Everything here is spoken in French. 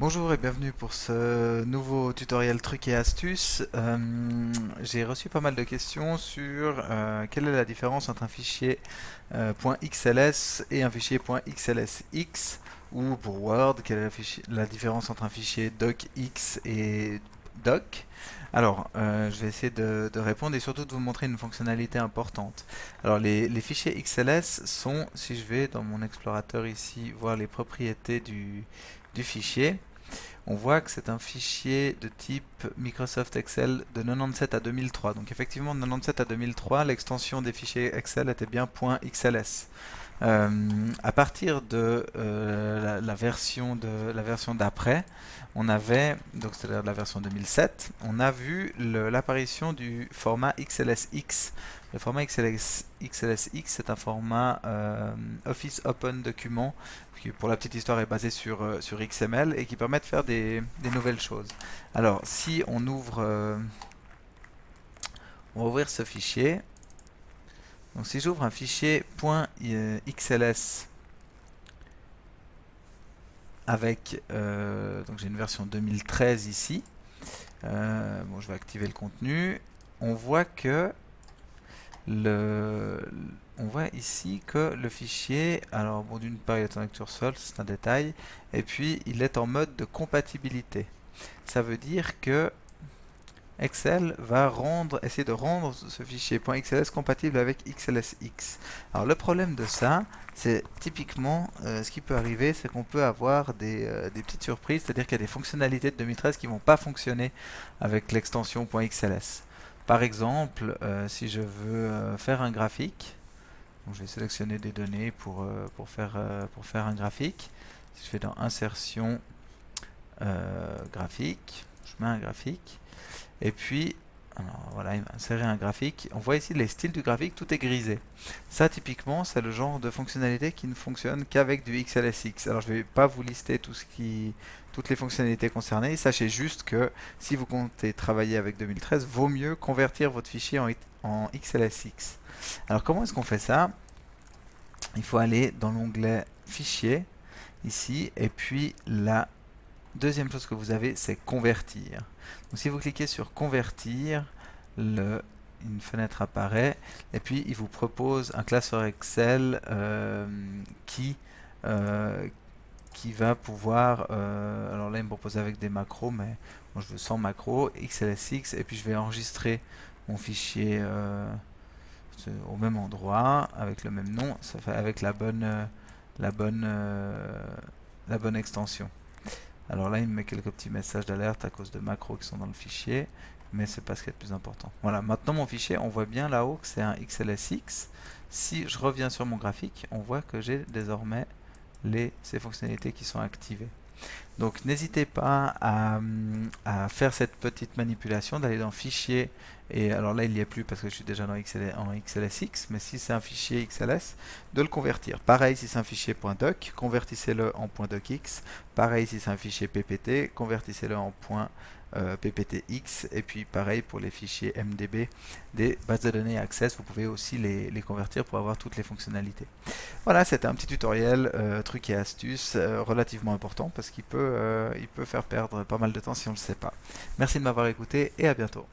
Bonjour et bienvenue pour ce nouveau tutoriel trucs et astuces. J'ai reçu pas mal de questions sur quelle est la différence entre un fichier .xls et un fichier .xlsx, ou pour Word, quelle est la différence entre un fichier docx et doc. Alors, je vais essayer de répondre et surtout de vous montrer une fonctionnalité importante. Alors, les fichiers XLS sont, si je vais dans mon explorateur ici, voir les propriétés du fichier, on voit que c'est un fichier de type Microsoft Excel de 97 à 2003. Donc effectivement, de 97 à 2003, l'extension des fichiers Excel était bien .xls. À partir de la version d'après, on avait, donc c'est-à-dire la version 2007, on a vu l'apparition du format XLSX. Le format XLSX, c'est un format Office Open Document qui, pour la petite histoire, est basé sur XML et qui permet de faire des nouvelles choses. Alors, si on va ouvrir ce fichier. Donc si j'ouvre un fichier .xls avec, donc j'ai une version 2013 ici, bon, je vais activer le contenu, on voit que on voit ici que le fichier, alors bon, d'une part il est en lecture seule, c'est un détail, et puis il est en mode de compatibilité. Ça veut dire que Excel va essayer de rendre ce fichier .xls compatible avec XLSX. Alors le problème de ça, c'est typiquement ce qui peut arriver, c'est qu'on peut avoir des petites surprises, c'est-à-dire qu'il y a des fonctionnalités de 2013 qui ne vont pas fonctionner avec l'extension .xls. Par exemple, si je veux faire un graphique, donc je vais sélectionner des données pour faire un graphique. Si je fais dans Insertion, graphique, je mets un graphique. Et puis, alors voilà, il va insérer un graphique. On voit ici les styles du graphique, tout est grisé. Ça, typiquement, c'est le genre de fonctionnalité qui ne fonctionne qu'avec du XLSX. Alors, je ne vais pas vous lister toutes les fonctionnalités concernées. Sachez juste que si vous comptez travailler avec 2013, vaut mieux convertir votre fichier en XLSX. Alors, comment est-ce qu'on fait ça? Il faut aller dans l'onglet Fichier, ici, et puis la deuxième chose que vous avez, c'est convertir. Donc si vous cliquez sur convertir, une fenêtre apparaît et puis il vous propose un classeur Excel euh, qui va pouvoir, alors là il me propose avec des macros, mais moi je veux sans macros, XLSX, et puis je vais enregistrer mon fichier au même endroit avec le même nom, ça fait avec la bonne, euh, la bonne extension. Alors là, il me met quelques petits messages d'alerte à cause de macros qui sont dans le fichier, mais c'est pas ce qui est le plus important. Voilà, maintenant mon fichier, on voit bien là-haut que c'est un XLSX. Si je reviens sur mon graphique, on voit que j'ai désormais ces fonctionnalités qui sont activées. Donc n'hésitez pas à faire cette petite manipulation, d'aller dans Fichier, et alors là il n'y est plus parce que je suis déjà en XLSX, mais si c'est un fichier XLS, de le convertir. Pareil si c'est un fichier .doc, convertissez-le en .docx. Pareil si c'est un fichier PPT, convertissez-le en .pptx. Et puis pareil pour les fichiers MDB des bases de données Access, vous pouvez aussi les convertir pour avoir toutes les fonctionnalités. Voilà, c'était un petit tutoriel, trucs et astuces relativement important parce qu'il peut faire perdre pas mal de temps si on ne le sait pas. Merci de m'avoir écouté et à bientôt.